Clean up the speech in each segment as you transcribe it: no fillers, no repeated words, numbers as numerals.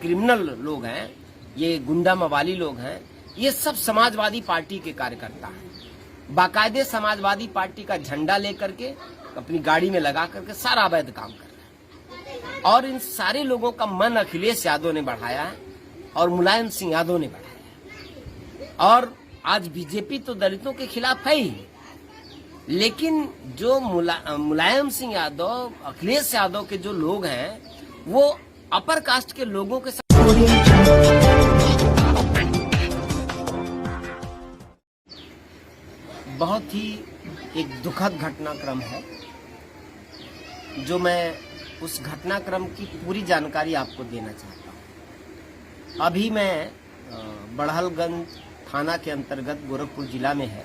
Criminal लोग हैं, ये गुंडा मवाली लोग हैं, ये सब समाजवादी पार्टी के कार्यकर्ता हैं। बाकायदे समाजवादी पार्टी का झंडा लेकर के अपनी गाड़ी में लगा करके सारा अवैध काम कर रहे हैं। और इन सारे लोगों का मन अखिलेश यादव ने बढ़ाया है और मुलायम सिंह यादव ने बढ़ाया है। और आज बीजेपी तो दलितों के खिलाफ है ही, लेकिन जो मुलायम सिंह यादव, अखिलेश यादव के जो लोग हैं, वो अपर कास्ट के लोगों के साथ बहुत ही एक दुखद घटनाक्रम है, जो मैं उस घटनाक्रम की पूरी जानकारी आपको देना चाहता हूँ। अभी मैं बड़हलगंज थाना के अंतर्गत गोरखपुर जिला में है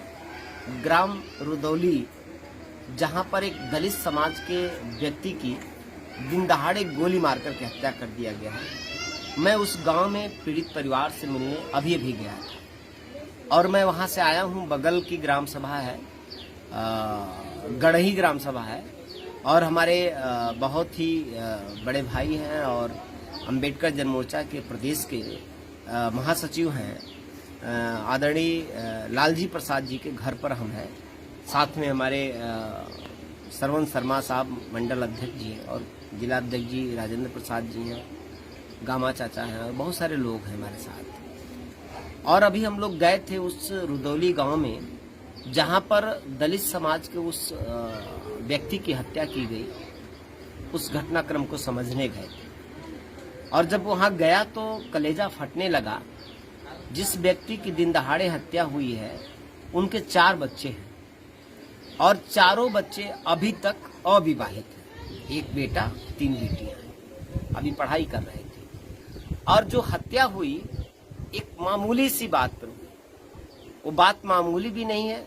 ग्राम रुदौली, जहां पर एक दलित समाज के व्यक्ति की दिन दहाड़े गोली मारकर के हत्या कर दिया गया है। मैं उस गांव में पीड़ित परिवार से मिलने अभी गया था और मैं वहां से आया हूं। बगल की ग्राम सभा है, गढ़ही ग्राम सभा है, और हमारे बहुत ही बड़े भाई हैं और अंबेडकर जन मोर्चा के प्रदेश के महासचिव हैं आदरणीय लालजी प्रसाद जी के घर पर हम हैं। साथ में हमारे श्रवण शर्मा साहब मंडल अध्यक्ष जी हैं और जिला अध्यक्ष जी राजेंद्र प्रसाद जी हैं, गामा चाचा हैं और बहुत सारे लोग हैं हमारे साथ। और अभी हम लोग गए थे उस रुदौली गांव में, जहां पर दलित समाज के उस व्यक्ति की हत्या की गई, उस घटनाक्रम को समझने गए थे। और जब वहां गया तो कलेजा फटने लगा। जिस व्यक्ति की दिन दहाड़े हत्या हुई है, उनके 4 बच्चे हैं और चारों बच्चे अभी तक अविवाहित हैं। एक बेटा, 3 बेटियां हैं, अभी पढ़ाई कर रहे थे। और जो हत्या हुई एक मामूली सी बात पर हुई, वो बात मामूली भी नहीं है।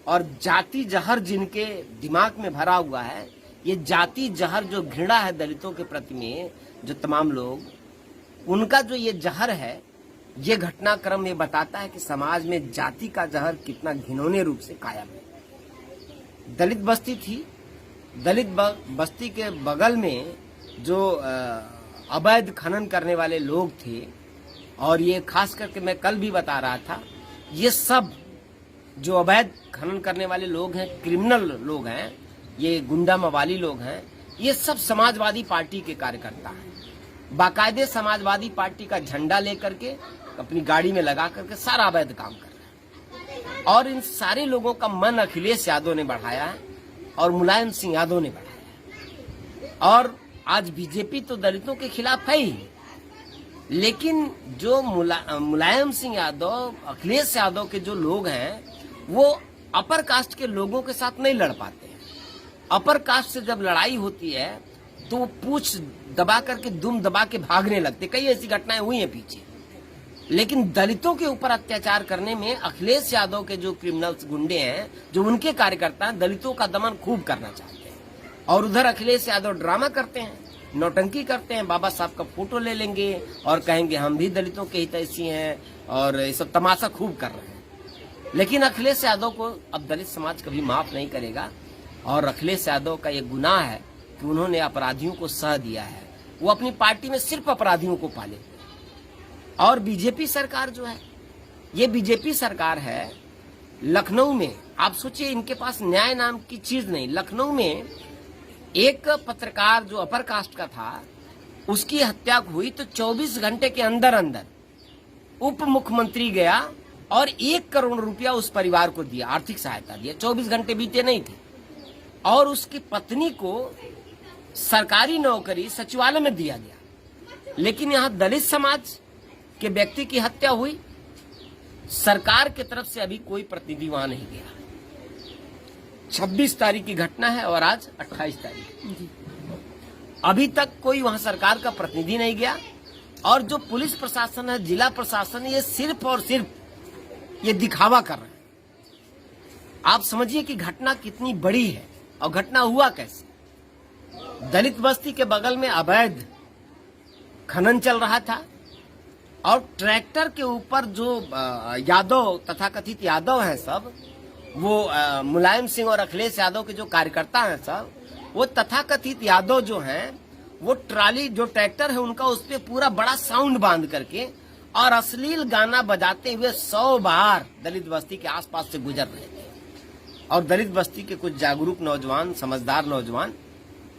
और जाति जहर जिनके दिमाग में भरा हुआ है, ये जाति जहर जो घृणा है दलितों के प्रति में, जो तमाम लोग, उनका जो ये जहर है, ये घटनाक्रम ये बताता है कि समाज में जाति का जहर कितना घिनौने रूप से कायम है। दलित बस्ती थी, दलित बस्ती के बगल में जो अवैध खनन करने वाले लोग थे, और ये खास करके मैं कल भी बता रहा था, ये सब जो अवैध खनन करने वाले लोग हैं, क्रिमिनल लोग हैं, ये गुंडा मवाली लोग हैं, ये सब समाजवादी पार्टी के कार्यकर्ता हैं। बाकायदे समाजवादी पार्टी का झंडा लेकर के अपनी गाड़ी में लगा करके सारा अवैध काम कर रहे हैं। और इन सारे लोगों का मन अखिलेश यादव ने बढ़ाया है और मुलायम सिंह यादव ने बढ़ाया है। और आज बीजेपी तो दलितों के खिलाफ है ही, लेकिन जो मुलायम सिंह यादव, अखिलेश यादव के जो लोग हैं, वो अपर कास्ट के लोगों के साथ नहीं लड़ पाते हैं। अपर कास्ट से जब लड़ाई होती है तो वो पूछ दबा करके, दुम दबा के भागने लगते। कई ऐसी घटनाएं हुई हैं पीछे। लेकिन दलितों के ऊपर अत्याचार करने में अखिलेश यादव के जो क्रिमिनल्स गुंडे हैं, जो उनके कार्यकर्ता हैं, दलितों का दमन खूब करना चाहते हैं। और उधर अखिलेश यादव ड्रामा करते हैं, नौटंकी करते हैं, बाबा साहब का फोटो ले लेंगे और कहेंगे हम भी दलितों के हितैषी हैं, और ये सब तमाशा खूब कर रहे हैं। लेकिन अखिलेश यादव को अब दलित समाज कभी माफ नहीं करेगा। और अखिलेश यादव का ये गुनाह है कि उन्होंने अपराधियों को सह दिया है। वो अपनी पार्टी में सिर्फ अपराधियों को पाले। और बीजेपी सरकार जो है, ये बीजेपी सरकार है लखनऊ में। आप सोचिए, इनके पास न्याय नाम की चीज नहीं। लखनऊ में एक पत्रकार जो अपर कास्ट का था, उसकी हत्या हुई तो 24 घंटे के अंदर अंदर उप मुख्यमंत्री गया और 1 करोड़ रुपया उस परिवार को दिया, आर्थिक सहायता दिया। 24 घंटे बीते नहीं थे। और उसकी पत्नी को सरकारी नौकरी सचिवालय में दिया गया। लेकिन यहाँ दलित समाज के व्यक्ति की हत्या हुई, सरकार की तरफ से अभी कोई प्रतिनिधि वहां नहीं गया। 26 तारीख की घटना है और आज 28 तारीख, अभी तक कोई वहां सरकार का प्रतिनिधि नहीं गया। और जो पुलिस प्रशासन है, जिला प्रशासन, ये सिर्फ और सिर्फ ये दिखावा कर रहे हैं। आप समझिए कि घटना कितनी बड़ी है और घटना हुआ कैसे। दलित बस्ती के बगल में अवैध खनन चल रहा था और ट्रैक्टर के ऊपर जो यादव, तथाकथित यादव हैं सब, वो मुलायम सिंह और अखिलेश यादव के जो कार्यकर्ता हैं सब, वो तथाकथित यादव जो हैं, वो ट्राली जो ट्रैक्टर है उनका उस पे पूरा बड़ा साउंड बांध करके और अश्लील गाना बजाते हुए 100 बार दलित बस्ती के आसपास से गुजर रहे थे। और दलित बस्ती के कुछ जागरूक नौजवान, समझदार नौजवान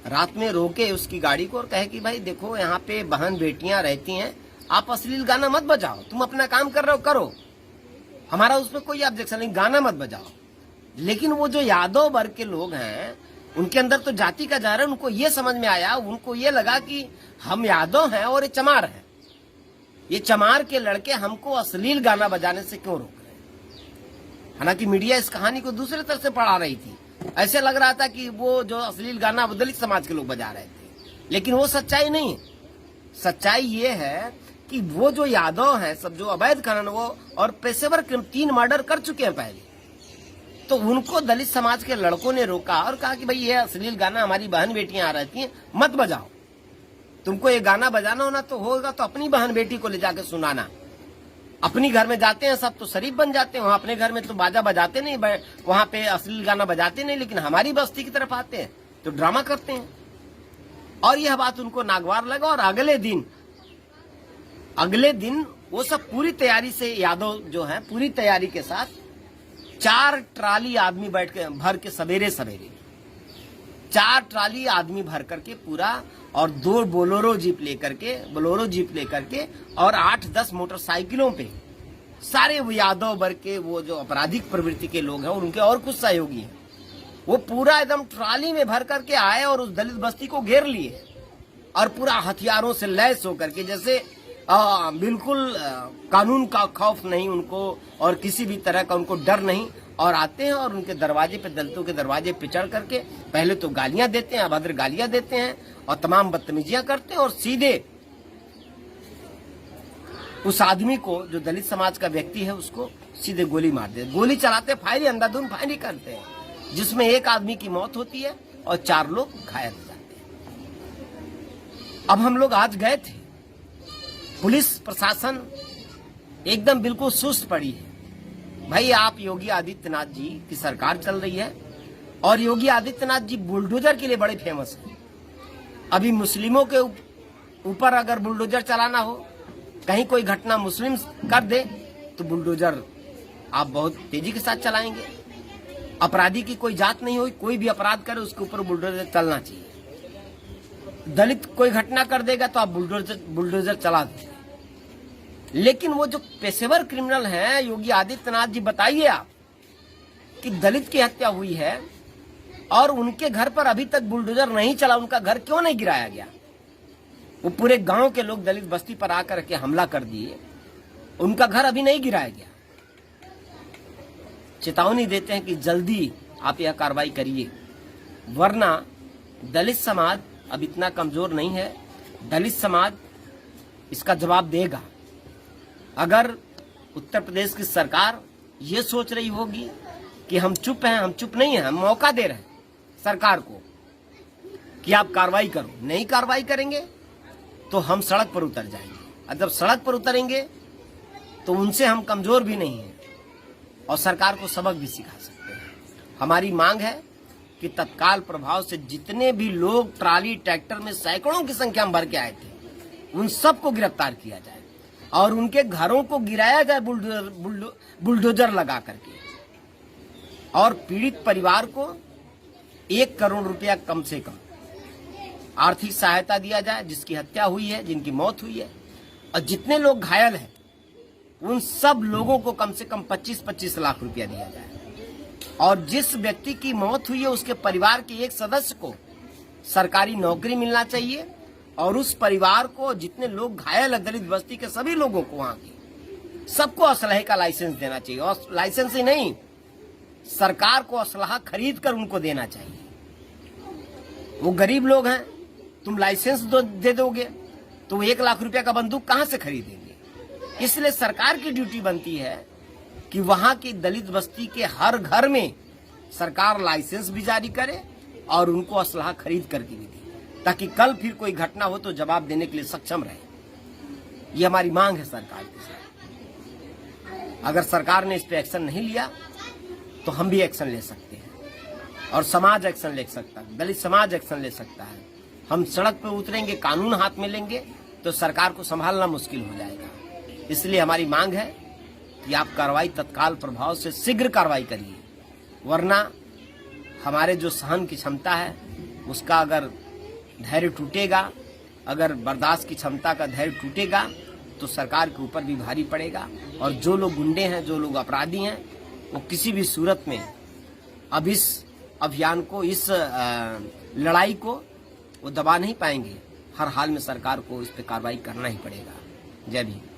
रात में रोके उसकी गाड़ी को और कहे कि भाई देखो यहाँ पे बहन बेटियां रहती हैं, आप अश्लील गाना मत बजाओ, तुम अपना काम कर रहे हो करो, हमारा उसमें कोई ऑब्जेक्शन नहीं, गाना मत बजाओ। लेकिन वो जो यादव वर्ग के लोग हैं उनके अंदर तो जाति का जहर है, उनको ये समझ में आया, उनको ये लगा कि हम यादव हैं और ये चमार हैं, ये चमार के लड़के हमको अश्लील गाना बजाने से क्यों रोक रहे हैं। हालांकि मीडिया इस कहानी को दूसरे तरह से पढ़ा रही थी, ऐसे लग रहा था कि वो जो अश्लील गाना वो दलित समाज के लोग बजा रहे थे, लेकिन वो सच्चाई नहीं है। सच्चाई ये है कि वो जो यादव हैं सब जो अवैध खनन वो और पेशेवर 3 मर्डर कर चुके हैं पहले, तो उनको दलित समाज के लड़कों ने रोका और कहा कि भाई ये अश्लील गाना हमारी बहन बेटियां आ रहती हैं, मत बजाओ, तुमको ये गाना बजाना होना तो होगा तो अपनी बहन बेटी को ले जाकर सुनाना। अपनी घर में जाते हैं सब तो शरीफ बन जाते हैं, वहां अपने घर में तो बाजा बजाते नहीं, वहां पे अश्लील गाना बजाते नहीं, लेकिन हमारी बस्ती की तरफ आते हैं तो ड्रामा करते हैं। और यह बात उनको नागवार लगा और अगले दिन वो सब पूरी तैयारी से, यादव जो है पूरी तैयारी के साथ 4 ट्राली आदमी बैठ के भर के सवेरे 4 ट्राली आदमी भर करके पूरा और 2 बोलेरो जीप लेकर के और 8-10 मोटरसाइकिलों पे सारे वो यादव वर्ग के वो जो आपराधिक प्रवृत्ति के लोग हैं और उनके और कुछ सहयोगी हैं, वो पूरा एकदम ट्राली में भर करके आए और उस दलित बस्ती को घेर लिए और पूरा हथियारों से लैस होकर के, जैसे बिल्कुल कानून का खौफ नहीं उनको और किसी भी तरह का उनको डर नहीं, और आते हैं और उनके दरवाजे पे, दलितों के दरवाजे पे चढ़ करके पहले तो गालियां देते हैं, अभद्र गालियां देते हैं और तमाम बदतमीजियां करते हैं और सीधे उस आदमी को जो दलित समाज का व्यक्ति है उसको सीधे गोली मार देते, गोली चलाते, फायरिंग, अंधाधुंध फायरिंग करते हैं, जिसमें 1 आदमी की मौत होती है और 4 लोग घायल हो जाते हैं। अब हम लोग आज गए थे, पुलिस प्रशासन एकदम बिल्कुल सुस्त पड़ी है। भाई आप योगी आदित्यनाथ जी की सरकार चल रही है और योगी आदित्यनाथ जी बुलडोजर के लिए बड़े फेमस हैं। अभी मुस्लिमों के ऊपर अगर बुलडोजर चलाना हो, कहीं कोई घटना मुस्लिम कर दे तो बुलडोजर आप बहुत तेजी के साथ चलाएंगे। अपराधी की कोई जात नहीं हुई, कोई भी अपराध करे उसके ऊपर बुलडोजर चलना चाहिए। दलित कोई घटना कर देगा तो आप बुलडोजर चला देंगे। लेकिन वो जो पेशेवर क्रिमिनल हैं, योगी आदित्यनाथ जी बताइए आप कि दलित की हत्या हुई है और उनके घर पर अभी तक बुलडोजर नहीं चला, उनका घर क्यों नहीं गिराया गया? वो पूरे गांव के लोग दलित बस्ती पर आकर के हमला कर दिए, उनका घर अभी नहीं गिराया गया। चेतावनी देते हैं कि जल्दी आप यह कार्रवाई करिए, वरना दलित समाज अब इतना कमजोर नहीं है, दलित समाज इसका जवाब देगा। अगर उत्तर प्रदेश की सरकार ये सोच रही होगी कि हम चुप हैं, हम चुप नहीं हैं, हम मौका दे रहे हैं सरकार को कि आप कार्रवाई करो, नहीं कार्रवाई करेंगे तो हम सड़क पर उतर जाएंगे। और जब सड़क पर उतरेंगे तो उनसे हम कमजोर भी नहीं हैं और सरकार को सबक भी सिखा सकते हैं। हमारी मांग है कि तत्काल प्रभाव से जितने भी लोग ट्राली ट्रैक्टर में सैकड़ों की संख्या में भर के आए थे, उन सबको गिरफ्तार किया जाए और उनके घरों को गिराया जाए बुलडोजर लगा करके, और पीड़ित परिवार को 1 करोड़ रुपया कम से कम आर्थिक सहायता दिया जाए, जिसकी हत्या हुई है, जिनकी मौत हुई है, और जितने लोग घायल हैं उन सब लोगों को कम से कम 25-25 लाख रुपया दिया जाए। और जिस व्यक्ति की मौत हुई है उसके परिवार के एक सदस्य को सरकारी नौकरी मिलना चाहिए, और उस परिवार को, जितने लोग घायल है दलित बस्ती के सभी लोगों को, वहां के सबको असलहे का लाइसेंस देना चाहिए। और लाइसेंस ही नहीं, सरकार को असलहा खरीद कर उनको देना चाहिए। वो गरीब लोग हैं, तुम लाइसेंस दे दोगे तो वो 1 लाख रुपया का बंदूक कहां से खरीदेंगे? इसलिए सरकार की ड्यूटी बनती है कि वहां की दलित बस्ती के हर घर में सरकार लाइसेंस भी जारी करे और उनको असलहा खरीद करके भी दे, ताकि कल फिर कोई घटना हो तो जवाब देने के लिए सक्षम रहे। ये हमारी मांग है सरकार के साथ। अगर सरकार ने इस पे एक्शन नहीं लिया तो हम भी एक्शन ले सकते हैं और समाज एक्शन ले सकता है, दलित समाज एक्शन ले सकता है, हम सड़क पर उतरेंगे, कानून हाथ में लेंगे तो सरकार को संभालना मुश्किल हो जाएगा। इसलिए हमारी मांग है कि आप कार्रवाई तत्काल प्रभाव से शीघ्र कार्रवाई करिए, वरना हमारे जो सहन की क्षमता है उसका अगर धैर्य टूटेगा, अगर बर्दाश्त की क्षमता का धैर्य टूटेगा तो सरकार के ऊपर भी भारी पड़ेगा। और जो लोग गुंडे हैं, जो लोग अपराधी हैं, वो किसी भी सूरत में अब इस अभियान को, इस लड़ाई को वो दबा नहीं पाएंगे। हर हाल में सरकार को इस पर कार्रवाई करना ही पड़ेगा। जय भीम।